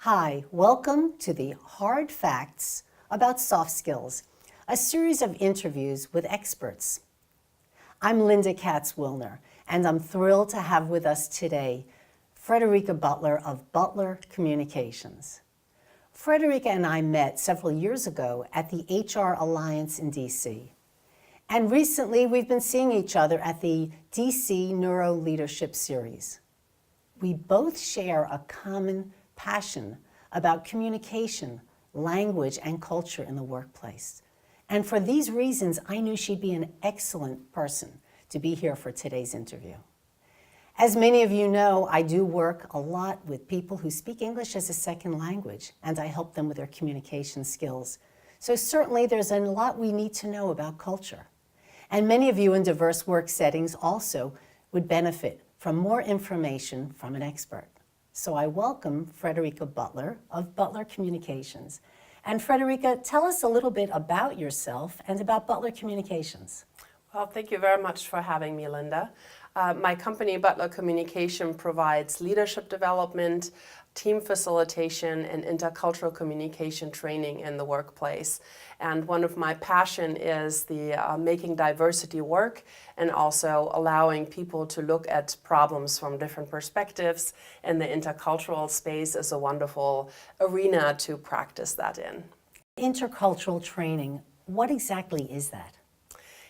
Hi, welcome to the Hard Facts about Soft Skills, a series of interviews with experts. I'm Linda Katz-Wilner, and I'm thrilled to have with us today Friderike Butler of Butler Communications. Friderike and I met several years ago at the HR Alliance in DC. And recently, we've been seeing each other at the DC Neuro Leadership Series. We both share a common passion about communication, language, and culture in the workplace. And for these reasons, I knew she'd be an excellent person to be here for today's interview. As many of you know, I do work a lot with people who speak English as a second language, and I help them with their communication skills. So certainly there's a lot we need to know about culture. And many of you in diverse work settings also would benefit from more information from an expert. So I welcome Friderike Butler of Butler Communications. And Friderike, tell us a little bit about yourself and about Butler Communications. Well, thank you very much for having me, Linda. My company, Butler Communication, provides leadership development, team facilitation, and intercultural communication training in the workplace. And one of my passion is the making diversity work and also allowing people to look at problems from different perspectives. And the intercultural space is a wonderful arena to practice that in. Intercultural training, what exactly is that?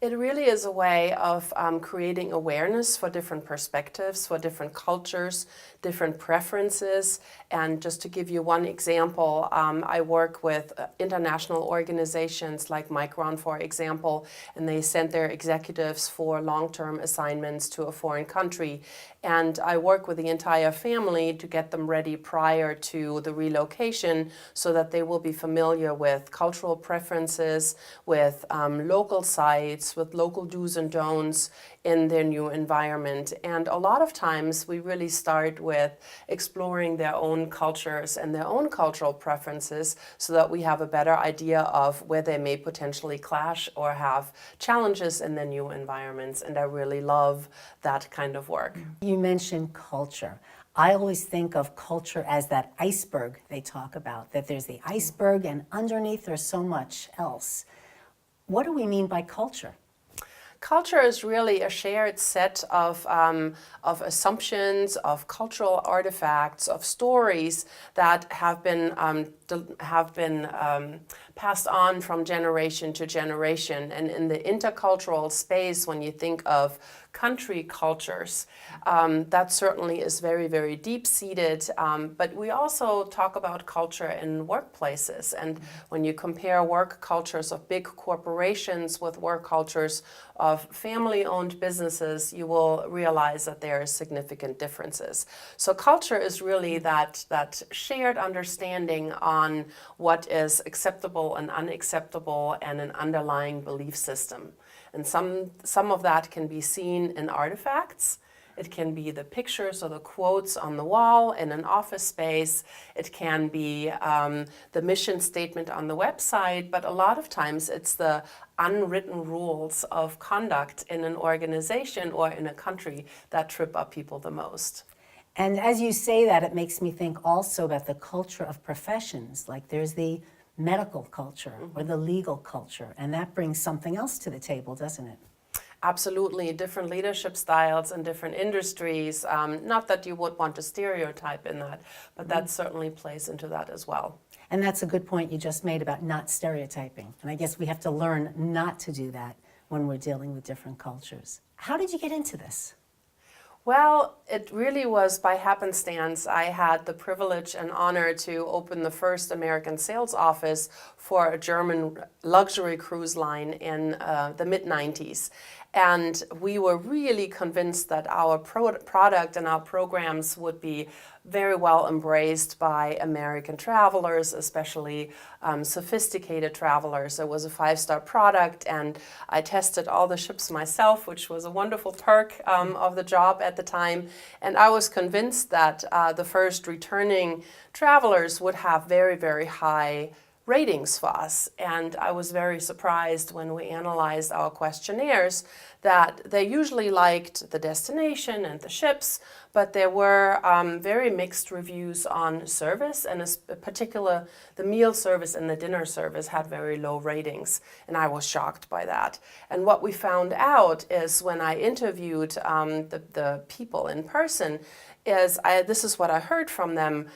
It really is a way of creating awareness for different perspectives, for different cultures, different preferences. And just to give you one example, I work with international organizations like Micron, for example, and they send their executives for long-term assignments to a foreign country. And I work with the entire family to get them ready prior to the relocation so that they will be familiar with cultural preferences, with local sites, with local do's and don'ts in their new environment. And a lot of times we really start with exploring their own cultures and their own cultural preferences so that we have a better idea of where they may potentially clash or have challenges in their new environments. And I really love that kind of work. You mentioned culture. I always think of culture as that iceberg they talk about, that there's the iceberg and underneath there's so much else. What do we mean by culture? Culture is really a shared set of assumptions, of cultural artifacts, of stories that have been passed on from generation to generation. And in the intercultural space, when you think of country cultures, that certainly is very, very deep-seated. But we also talk about culture in workplaces. And when you compare work cultures of big corporations with work cultures of family-owned businesses, you will realize that there are significant differences. So culture is really that shared understanding on what is acceptable and unacceptable and an underlying belief system. And some of that can be seen in artifacts. It can be the pictures or the quotes on the wall in an office space. It can be the mission statement on the website, but a lot of times it's the unwritten rules of conduct in an organization or in a country that trip up people the most. And as you say that, it makes me think also about the culture of professions. Like there's the medical culture or the legal culture, and that brings something else to the table, doesn't it? Absolutely, different leadership styles in different industries. Not that you would want to stereotype in that, but that certainly plays into that as well. And that's a good point you just made about not stereotyping. And I guess we have to learn not to do that when we're dealing with different cultures. How did you get into this? Well, it really was by happenstance. I had the privilege and honor to open the first American sales office for a German luxury cruise line in the mid-90s. And we were really convinced that our product and our programs would be very well embraced by American travelers, especially sophisticated travelers. It was a 5-star product, and I tested all the ships myself, which was a wonderful perk of the job at the time. And I was convinced that the first returning travelers would have very, very high ratings for us. And I was very surprised when we analyzed our questionnaires that they usually liked the destination and the ships, but there were very mixed reviews on service, and in particular the meal service and the dinner service had very low ratings, and I was shocked by that. And what we found out is when I interviewed the people in person, this is what I heard from them.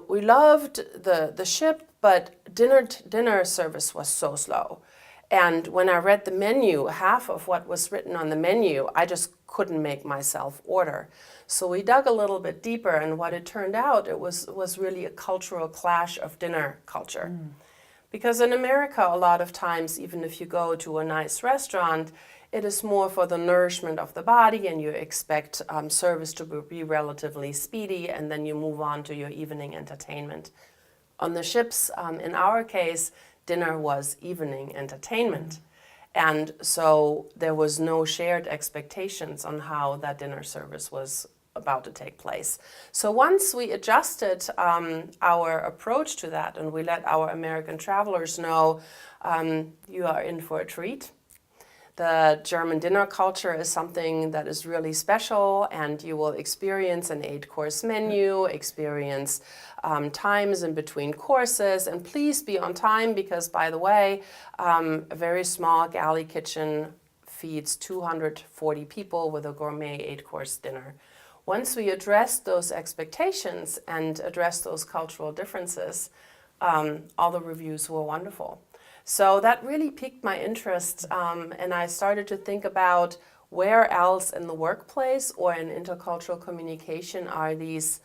We loved the ship, but dinner service was so slow. And when I read the menu, half of what was written on the menu, I just couldn't make myself order. So we dug a little bit deeper, and what it turned out, it was really a cultural clash of dinner culture. Because in America, a lot of times, even if you go to a nice restaurant, it is more for the nourishment of the body, and you expect service to be relatively speedy, and then you move on to your evening entertainment. On the ships, in our case, dinner was evening entertainment. And so there was no shared expectations on how that dinner service was about to take place. So once we adjusted our approach to that, and we let our American travelers know, you are in for a treat. The German dinner culture is something that is really special, and you will experience an 8-course menu, experience times in between courses, and please be on time because, by the way, a very small galley kitchen feeds 240 people with a gourmet 8-course dinner. Once we addressed those expectations and addressed those cultural differences, all the reviews were wonderful. So that really piqued my interest, and I started to think about where else in the workplace or in intercultural communication are these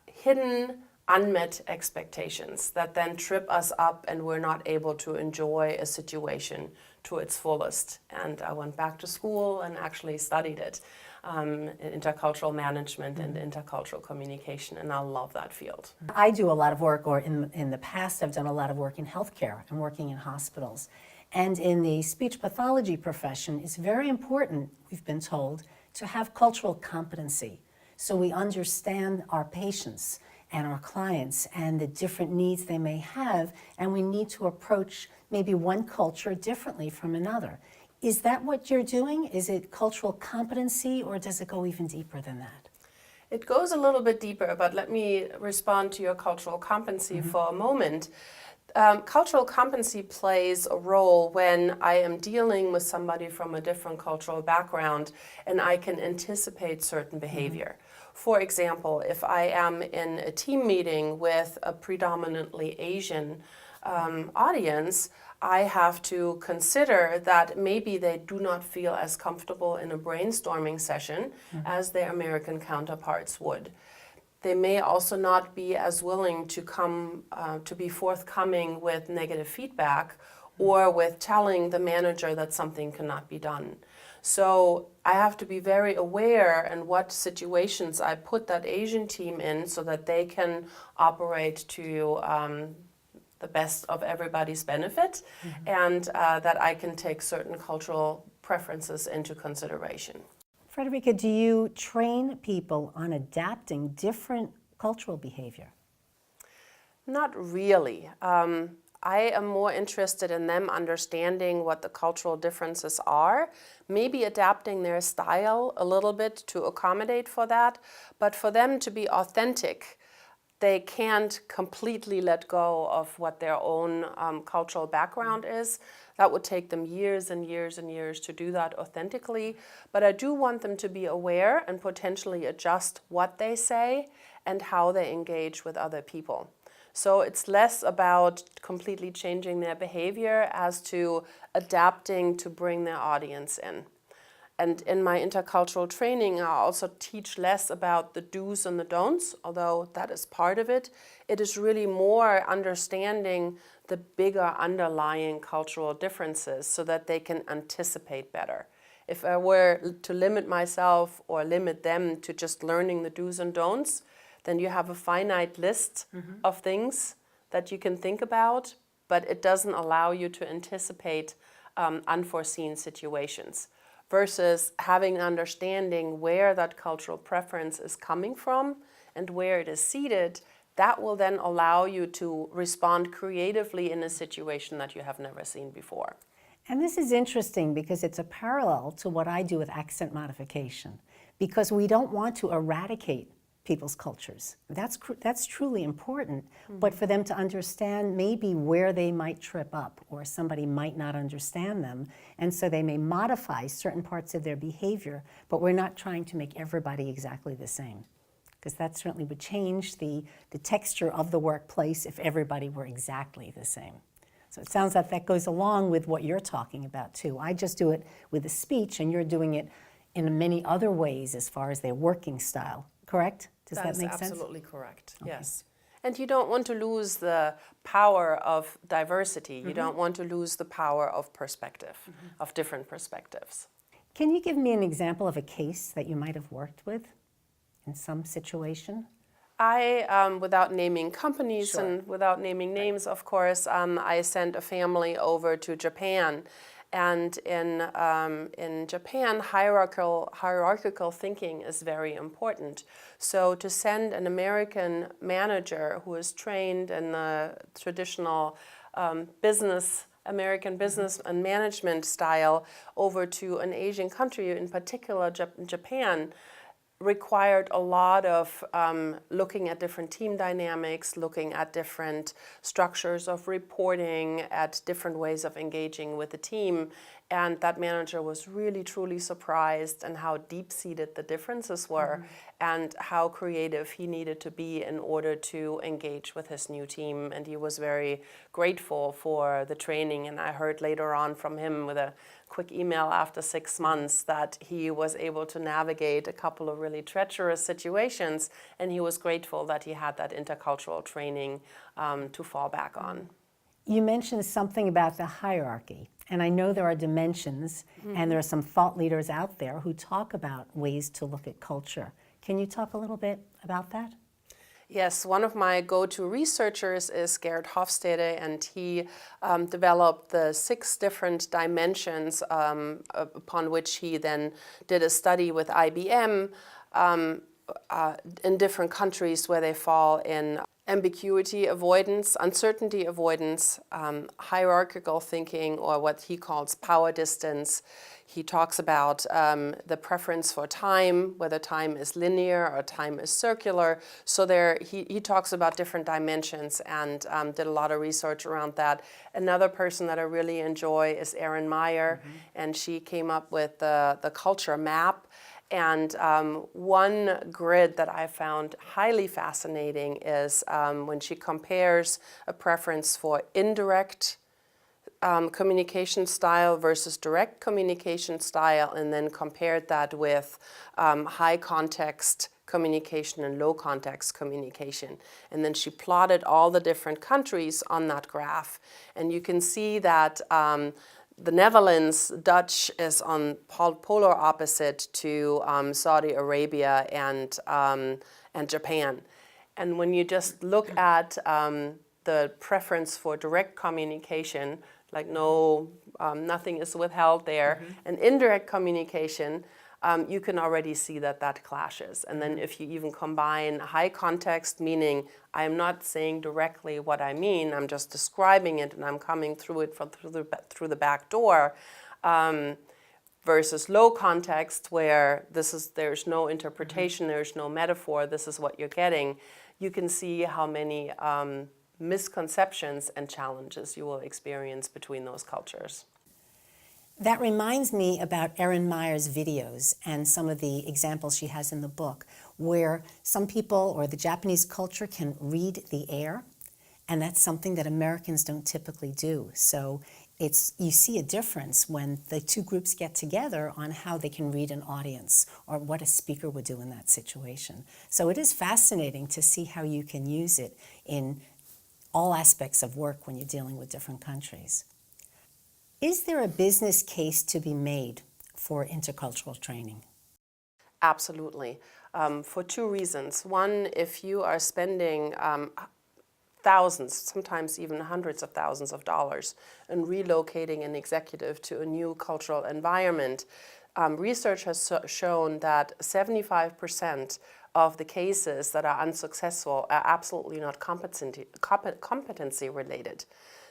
hidden, unmet expectations that then trip us up and we're not able to enjoy a situation to its fullest. And I went back to school and actually studied it, intercultural management and intercultural communication, and I love that field. I do a lot of work, or in the past I've done a lot of work in healthcare and working in hospitals. And in the speech pathology profession, it's very important, we've been told, to have cultural competency. So we understand our patients and our clients and the different needs they may have, and we need to approach maybe one culture differently from another. Is that what you're doing? Is it cultural competency, or does it go even deeper than that? It goes a little bit deeper, but let me respond to your cultural competency for a moment. Cultural competency plays a role when I am dealing with somebody from a different cultural background and I can anticipate certain behavior. For example, if I am in a team meeting with a predominantly Asian audience, I have to consider that maybe they do not feel as comfortable in a brainstorming session as their American counterparts would. They may also not be as willing to come to be forthcoming with negative feedback or with telling the manager that something cannot be done. So I have to be very aware in what situations I put that Asian team in so that they can operate to the best of everybody's benefit, and that I can take certain cultural preferences into consideration. Friderike, do you train people on adapting different cultural behavior? Not really. I am more interested in them understanding what the cultural differences are, maybe adapting their style a little bit to accommodate for that, but for them to be authentic, they can't completely let go of what their own cultural background is. That would take them years and years and years to do that authentically. But I do want them to be aware and potentially adjust what they say and how they engage with other people. So it's less about completely changing their behavior as to adapting to bring their audience in. And in my intercultural training, I also teach less about the do's and the don'ts, although that is part of it. It is really more understanding the bigger underlying cultural differences so that they can anticipate better. If I were to limit myself or limit them to just learning the do's and don'ts, then you have a finite list of things that you can think about, but it doesn't allow you to anticipate unforeseen situations. Versus having an understanding where that cultural preference is coming from and where it is seated, that will then allow you to respond creatively in a situation that you have never seen before. And this is interesting because it's a parallel to what I do with accent modification, because we don't want to eradicate people's cultures. That's truly important, but for them to understand maybe where they might trip up or somebody might not understand them, and so they may modify certain parts of their behavior, but we're not trying to make everybody exactly the same, because that certainly would change the texture of the workplace if everybody were exactly the same. So it sounds like that goes along with what you're talking about too. I just do it with a speech, and you're doing it in many other ways as far as their working style, correct? Does that make sense? That's absolutely correct, yes. And you don't want to lose the power of diversity. You don't want to lose the power of perspective, of different perspectives. Can you give me an example of a case that you might have worked with in some situation? Without naming companies and without naming names, of course, I sent a family over to Japan. And in Japan, hierarchical thinking is very important. So to send an American manager who is trained in the traditional American business and management style over to an Asian country, in particular Japan, required a lot of looking at different team dynamics, looking at different structures of reporting, at different ways of engaging with the team. And that manager was really, truly surprised and how deep-seated the differences were and how creative he needed to be in order to engage with his new team. And he was very grateful for the training. And I heard later on from him with a quick email after 6 months that he was able to navigate a couple of really treacherous situations, and he was grateful that he had that intercultural training to fall back on. You mentioned something about the hierarchy, and I know there are dimensions, and there are some thought leaders out there who talk about ways to look at culture. Can you talk a little bit about that? Yes, one of my go-to researchers is Gerhard Hofstede, and he developed the 6 different dimensions upon which he then did a study with IBM in different countries where they fall in ambiguity avoidance, uncertainty avoidance, hierarchical thinking, or what he calls power distance. He talks about the preference for time, whether time is linear or time is circular. So he talks about different dimensions and did a lot of research around that. Another person that I really enjoy is Erin Meyer, and she came up with the culture map. And one grid that I found highly fascinating is when she compares a preference for indirect communication style versus direct communication style, and then compared that with high context communication and low context communication. And then she plotted all the different countries on that graph. And you can see that the Netherlands, Dutch, is on polar opposite to Saudi Arabia and Japan. And when you just look at the preference for direct communication, like nothing is withheld there, and indirect communication, you can already see that clashes. And then if you even combine high context, meaning I'm not saying directly what I mean, I'm just describing it and I'm coming through it through the back door, versus low context where there's no interpretation, there's no metaphor, this is what you're getting, you can see how many misconceptions and challenges you will experience between those cultures. That reminds me about Erin Meyer's videos and some of the examples she has in the book, where some people or the Japanese culture can read the air, and that's something that Americans don't typically do. So you see a difference when the two groups get together on how they can read an audience or what a speaker would do in that situation. So it is fascinating to see how you can use it in all aspects of work when you're dealing with different countries. Is there a business case to be made for intercultural training? Absolutely, for 2 reasons. One, if you are spending thousands, sometimes even hundreds of thousands of dollars in relocating an executive to a new cultural environment, research has shown that 75% of the cases that are unsuccessful are absolutely not competency related.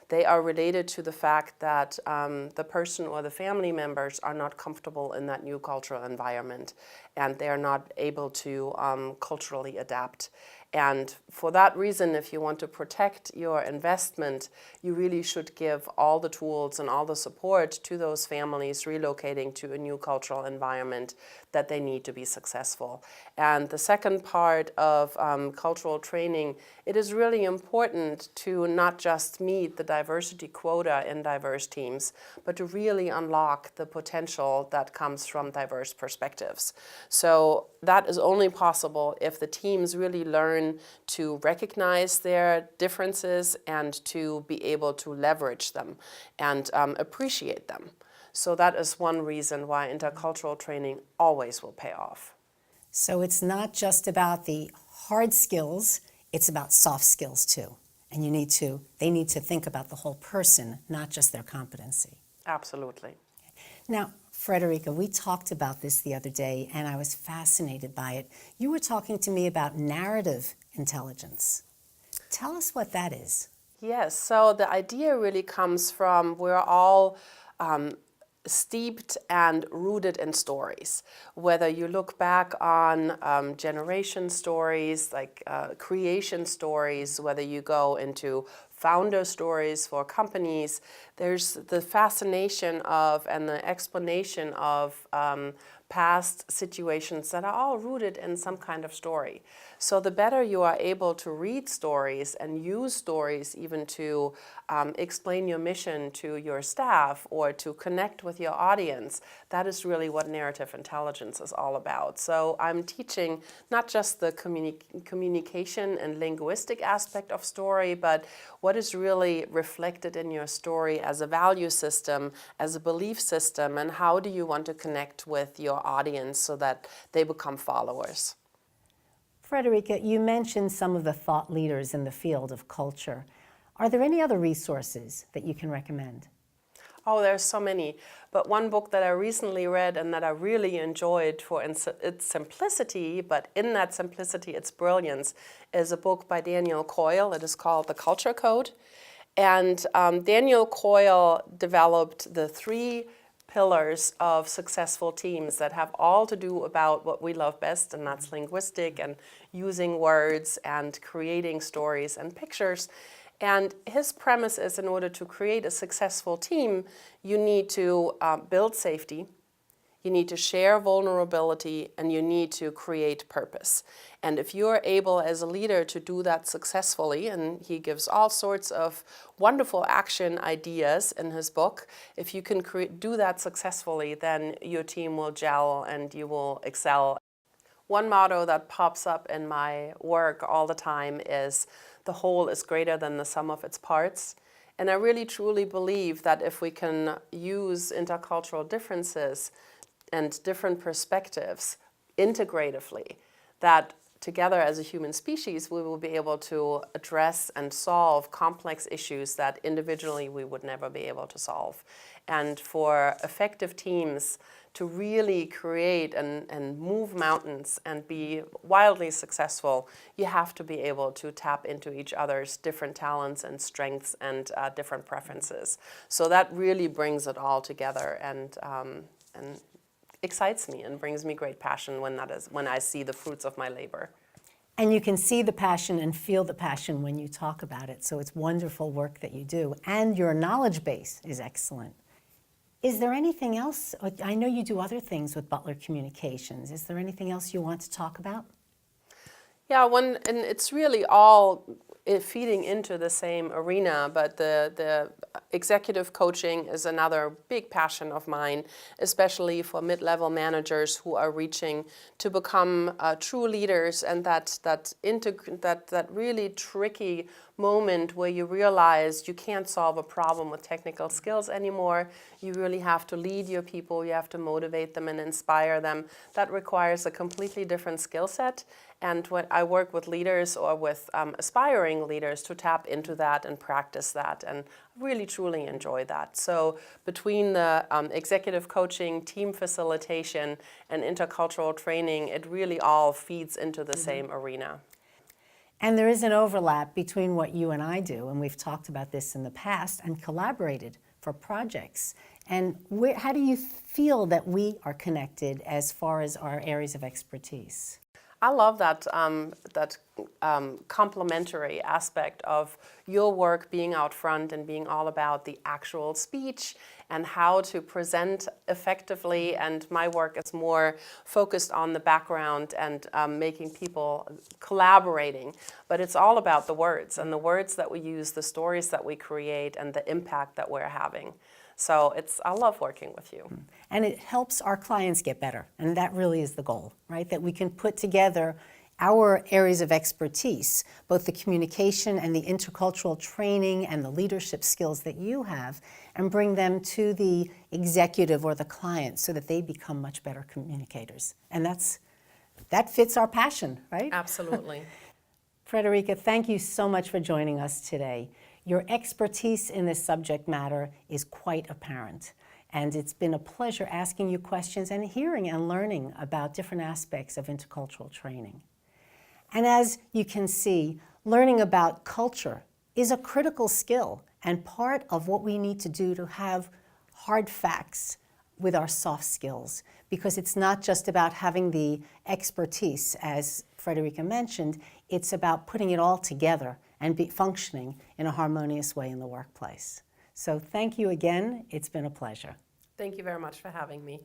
They are related to the fact that the person or the family members are not comfortable in that new cultural environment, and they are not able to culturally adapt. And for that reason, if you want to protect your investment, you really should give all the tools and all the support to those families relocating to a new cultural environment that they need to be successful. And the second part of cultural training, it is really important to not just meet the diversity quota in diverse teams, but to really unlock the potential that comes from diverse perspectives. So that is only possible if the teams really learn to recognize their differences and to be able to leverage them and appreciate them. So that is one reason why intercultural training always will pay off. So it's not just about the hard skills, it's about soft skills too. And they need to think about the whole person, not just their competency. Absolutely. Now, Friderike, we talked about this the other day, and I was fascinated by it. You were talking to me about narrative intelligence. Tell us what that is. Yes, so the idea really comes from we're all steeped and rooted in stories. Whether you look back on generation stories, like creation stories, whether you go into founder stories for companies, there's the fascination of and the explanation of past situations that are all rooted in some kind of story. So the better you are able to read stories and use stories even to explain your mission to your staff or to connect with your audience, that is really what narrative intelligence is all about. So I'm teaching not just the communication and linguistic aspect of story, but what is really reflected in your story as a value system, as a belief system, and how do you want to connect with your audience so that they become followers. Friderike, you mentioned some of the thought leaders in the field of culture. Are there any other resources that you can recommend? Oh, there's so many. But one book that I recently read and that I really enjoyed for its simplicity, but in that simplicity, its brilliance, is a book by Daniel Coyle. It is called The Culture Code. And Daniel Coyle developed the 3 pillars of successful teams that have all to do about what we love best, and that's linguistic and using words and creating stories and pictures. And his premise is, in order to create a successful team, you need to build safety, you need to share vulnerability, and you need to create purpose. And if you're able as a leader to do that successfully, and he gives all sorts of wonderful action ideas in his book, if you can do that successfully, then your team will gel and you will excel. One motto that pops up in my work all the time is, the whole is greater than the sum of its parts. And I really truly believe that if we can use intercultural differences and different perspectives integratively, that together as a human species we will be able to address and solve complex issues that individually we would never be able to solve. And for effective teams to really create and move mountains and be wildly successful, you have to be able to tap into each other's different talents and strengths and different preferences. So that really brings it all together and excites me and brings me great passion when I see the fruits of my labor. And you can see the passion and feel the passion when you talk about it. So it's wonderful work that you do. And your knowledge base is excellent. Is there anything else? I know you do other things with Butler Communications. Is there anything else you want to talk about? Yeah, and it's really all feeding into the same arena, but the executive coaching is another big passion of mine, especially for mid-level managers who are reaching to become true leaders, and that really tricky moment where you realize you can't solve a problem with technical skills anymore. You really have to lead your people, you have to motivate them and inspire them. That requires a completely different skill set. And when I work with leaders or with aspiring leaders to tap into that and practice that, and really truly enjoy that. So between the executive coaching, team facilitation, and intercultural training, it really all feeds into the same arena. And there is an overlap between what you and I do, and we've talked about this in the past, and collaborated for projects. And how do you feel that we are connected as far as our areas of expertise? I love that complementary aspect of your work being out front and being all about the actual speech and how to present effectively, and my work is more focused on the background and making people collaborating. But it's all about the words and the words that we use, the stories that we create, and the impact that we're having. So I love working with you. And it helps our clients get better, and that really is the goal, right? That we can put together our areas of expertise, both the communication and the intercultural training and the leadership skills that you have, and bring them to the executive or the client so that they become much better communicators. And that fits our passion, right? Absolutely. Friderike, thank you so much for joining us today. Your expertise in this subject matter is quite apparent, and it's been a pleasure asking you questions and hearing and learning about different aspects of intercultural training. And as you can see, learning about culture is a critical skill and part of what we need to do to have hard facts with our soft skills, because it's not just about having the expertise, as Friderike mentioned, it's about putting it all together and be functioning in a harmonious way in the workplace. So thank you again. It's been a pleasure. Thank you very much for having me.